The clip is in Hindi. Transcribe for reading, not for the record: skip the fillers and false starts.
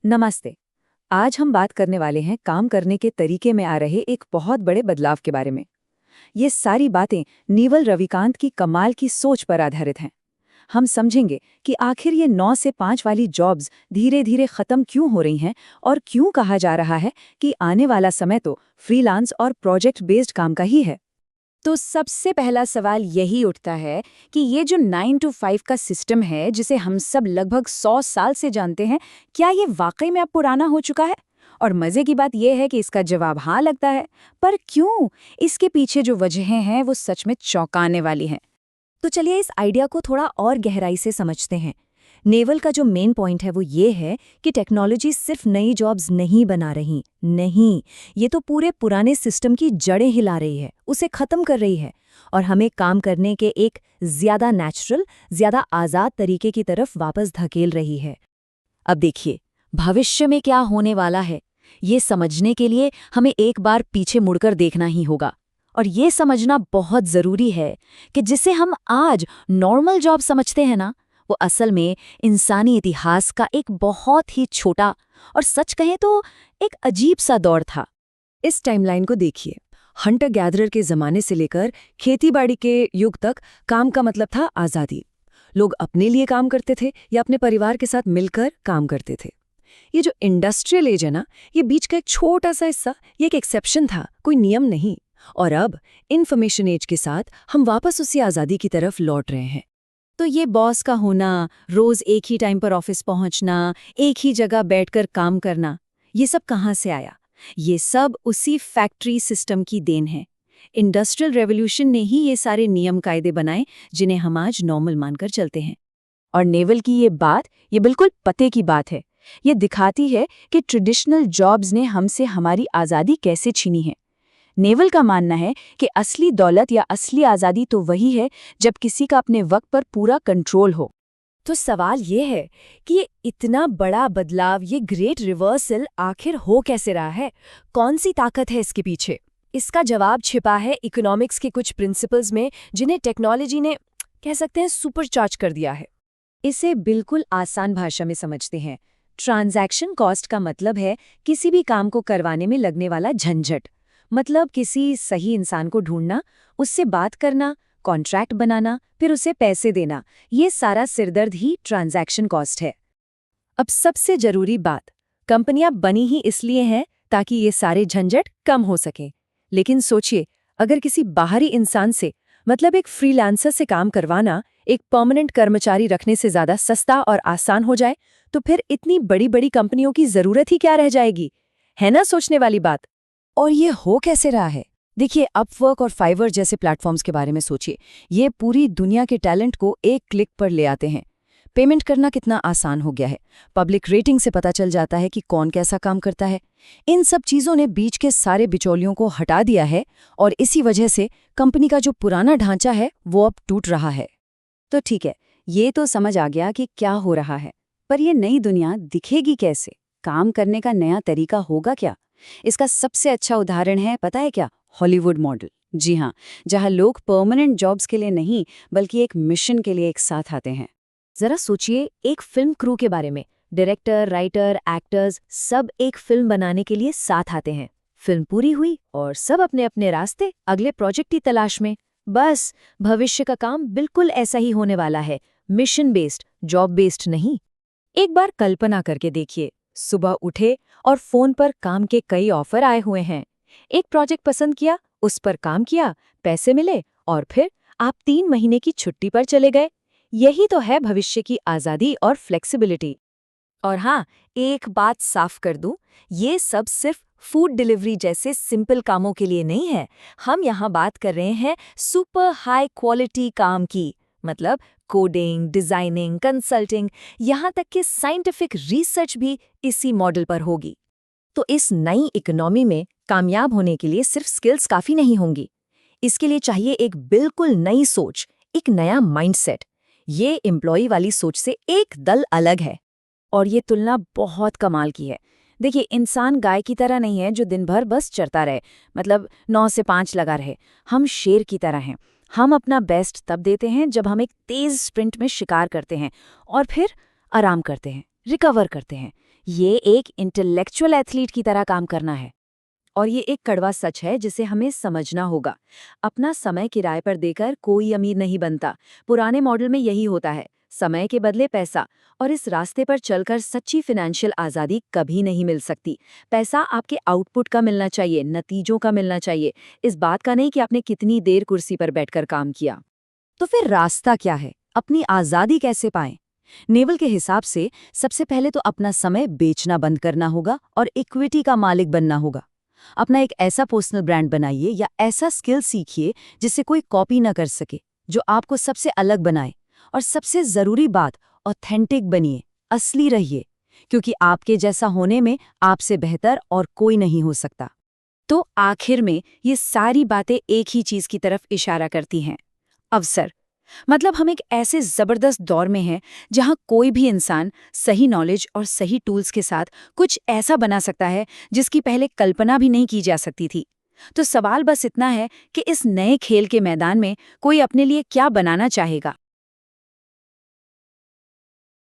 नमस्ते। आज हम बात करने वाले हैं काम करने के तरीके में आ रहे एक बहुत बड़े बदलाव के बारे में। ये सारी बातें नीवल रविकांत की कमाल की सोच पर आधारित हैं। हम समझेंगे कि आखिर ये 9 से 5 वाली जॉब्स धीरे धीरे खत्म क्यों हो रही हैं और क्यों कहा जा रहा है कि आने वाला समय तो फ्रीलांस और प्रोजेक्ट बेस्ड काम का ही है। तो सबसे पहला सवाल यही उठता है कि ये जो 9 to 5 का सिस्टम है जिसे हम सब लगभग 100 साल से जानते हैं, क्या ये वाकई में अब पुराना हो चुका है? और मजे की बात यह है कि इसका जवाब हाँ लगता है। पर क्यों? इसके पीछे जो वजहें हैं वो सच में चौंकाने वाली हैं। तो चलिए इस आइडिया को थोड़ा और गहराई से समझते हैं। नेवल का जो मेन पॉइंट है वो ये है कि टेक्नोलॉजी सिर्फ नई जॉब्स नहीं बना रही, नहीं, ये तो पूरे पुराने सिस्टम की जड़ें हिला रही है, उसे खत्म कर रही है और हमें काम करने के एक ज्यादा नेचुरल, ज्यादा आजाद तरीके की तरफ वापस धकेल रही है। अब देखिए, भविष्य में क्या होने वाला है, ये समझने के लिए हमें एक बार पीछे मुड़कर देखना ही होगा। और ये समझना बहुत जरूरी है कि जिसे हम आज नॉर्मल जॉब समझते हैं ना, वो असल में इंसानी इतिहास का एक बहुत ही छोटा और सच कहें तो एक अजीब सा दौर था। इस टाइमलाइन को देखिए। हंटर गैदरर के जमाने से लेकर खेतीबाड़ी के युग तक काम का मतलब था आज़ादी। लोग अपने लिए काम करते थे या अपने परिवार के साथ मिलकर काम करते थे। ये जो इंडस्ट्रियल एज है ना, ये बीच का एक छोटा सा हिस्सा, ये एक एक्सेप्शन था, कोई नियम नहीं। और अब इंफॉर्मेशन एज के साथ हम वापस उसी आज़ादी की तरफ लौट रहे हैं। तो ये बॉस का होना, रोज एक ही टाइम पर ऑफिस पहुंचना, एक ही जगह बैठकर काम करना, ये सब कहाँ से आया? ये सब उसी फैक्ट्री सिस्टम की देन है। इंडस्ट्रियल रेवोल्यूशन ने ही ये सारे नियम कायदे बनाए जिन्हें हम आज नॉर्मल मानकर चलते हैं। और नेवल की ये बिल्कुल पते की बात है। ये दिखाती है कि ट्रेडिशनल जॉब्स ने हमसे हमारी आज़ादी कैसे छीनी है। नेवल का मानना है कि असली दौलत या असली आज़ादी तो वही है जब किसी का अपने वक्त पर पूरा कंट्रोल हो। तो सवाल ये है कि ये इतना बड़ा बदलाव, ये ग्रेट रिवर्सल आखिर हो कैसे रहा है? कौन सी ताकत है इसके पीछे? इसका जवाब छिपा है इकोनॉमिक्स के कुछ प्रिंसिपल्स में, जिन्हें टेक्नोलॉजी ने, कह सकते हैं, सुपरचार्ज कर दिया है। इसे बिल्कुल आसान भाषा में समझते हैं। ट्रांजैक्शन कॉस्ट का मतलब है किसी भी काम को करवाने में लगने वाला झंझट। मतलब किसी सही इंसान को ढूंढना, उससे बात करना, कॉन्ट्रैक्ट बनाना, फिर उसे पैसे देना, ये सारा सिरदर्द ही ट्रांजैक्शन कॉस्ट है। अब सबसे जरूरी बात, कंपनियां बनी ही इसलिए हैं ताकि ये सारे झंझट कम हो सके। लेकिन सोचिए, अगर किसी बाहरी इंसान से, मतलब एक फ्रीलांसर से काम करवाना एक परमानेंट कर्मचारी रखने से ज्यादा सस्ता और आसान हो जाए, तो फिर इतनी बड़ी बड़ी कंपनियों की जरूरत ही क्या रह जाएगी? है ना सोचने वाली बात। और ये हो कैसे रहा है? देखिए, अपवर्क और फाइवर जैसे प्लेटफॉर्म्स के बारे में सोचिए। ये पूरी दुनिया के टैलेंट को एक क्लिक पर ले आते हैं। पेमेंट करना कितना आसान हो गया है। पब्लिक रेटिंग से पता चल जाता है कि कौन कैसा काम करता है। इन सब चीज़ों ने बीच के सारे बिचौलियों को हटा दिया है और इसी वजह से कंपनी का जो पुराना ढांचा है वो अब टूट रहा है। तो ठीक है, ये तो समझ आ गया कि क्या हो रहा है, पर ये नई दुनिया दिखेगी कैसे? काम करने का नया तरीका होगा क्या? इसका सबसे अच्छा उदाहरण है, पता है क्या? Hollywood model. जी हाँ, जहाँ लोग परमानेंट जॉब्स के लिए नहीं बल्कि एक मिशन के लिए एक साथ आते हैं। जरा सोचिए एक फिल्म क्रू के बारे में। डायरेक्टर, राइटर, एक्टर्स सब एक फिल्म बनाने के लिए साथ आते हैं। फिल्म पूरी हुई और सब अपने अपने रास्ते, अगले प्रोजेक्ट की तलाश में। बस भविष्य का काम बिल्कुल ऐसा ही होने वाला है, मिशन बेस्ड, जॉब बेस्ड नहीं। एक बार कल्पना करके देखिए, सुबह उठे और फोन पर काम के कई ऑफर आए हुए हैं। एक प्रोजेक्ट पसंद किया, उस पर काम किया, पैसे मिले और फिर आप 3 महीने की छुट्टी पर चले गए। यही तो है भविष्य की आज़ादी और फ्लेक्सिबिलिटी। और हाँ, एक बात साफ कर दूं, ये सब सिर्फ फूड डिलीवरी जैसे सिंपल कामों के लिए नहीं है। हम यहाँ बात कर रहे हैं सुपर हाई क्वालिटी काम की, मतलब कोडिंग, डिजाइनिंग, कंसल्टिंग, यहाँ तक कि साइंटिफिक रिसर्च भी इसी मॉडल पर होगी। तो इस नई इकोनॉमी में कामयाब होने के लिए सिर्फ स्किल्स काफ़ी नहीं होंगी। इसके लिए चाहिए एक बिल्कुल नई सोच, एक नया माइंडसेट। ये एम्प्लॉई वाली सोच से एक दल अलग है। और ये तुलना बहुत कमाल की है। देखिए, इंसान गाय की तरह नहीं है जो दिन भर बस चरता रहे, मतलब 9 से 5 लगा रहे। हम शेर की तरह हैं। हम अपना बेस्ट तब देते हैं जब हम एक तेज स्प्रिंट में शिकार करते हैं और फिर आराम करते हैं, रिकवर करते हैं। ये एक इंटेलेक्चुअल एथलीट की तरह काम करना है। और ये एक कड़वा सच है जिसे हमें समझना होगा। अपना समय किराए पर देकर कोई अमीर नहीं बनता। पुराने मॉडल में यही होता है, समय के बदले पैसा। और इस रास्ते पर चलकर सच्ची फाइनेंशियल आज़ादी कभी नहीं मिल सकती। पैसा आपके आउटपुट का मिलना चाहिए, नतीजों का मिलना चाहिए, इस बात का नहीं कि आपने कितनी देर कुर्सी पर बैठकर काम किया। तो फिर रास्ता क्या है? अपनी आज़ादी कैसे पाएं? नेवल के हिसाब से सबसे पहले तो अपना समय बेचना बंद करना होगा और इक्विटी का मालिक बनना होगा। अपना एक ऐसा पर्सनल ब्रांड बनाइए या ऐसा स्किल सीखिए जिसे कोई कॉपी ना कर सके, जो आपको सबसे अलग बनाए। और सबसे ज़रूरी बात, ऑथेंटिक बनिए, असली रहिए, क्योंकि आपके जैसा होने में आपसे बेहतर और कोई नहीं हो सकता। तो आखिर में ये सारी बातें एक ही चीज़ की तरफ इशारा करती हैं, अवसर। मतलब हम एक ऐसे जबरदस्त दौर में हैं जहां कोई भी इंसान सही नॉलेज और सही टूल्स के साथ कुछ ऐसा बना सकता है जिसकी पहले कल्पना भी नहीं की जा सकती थी। तो सवाल बस इतना है कि इस नए खेल के मैदान में कोई अपने लिए क्या बनाना चाहेगा।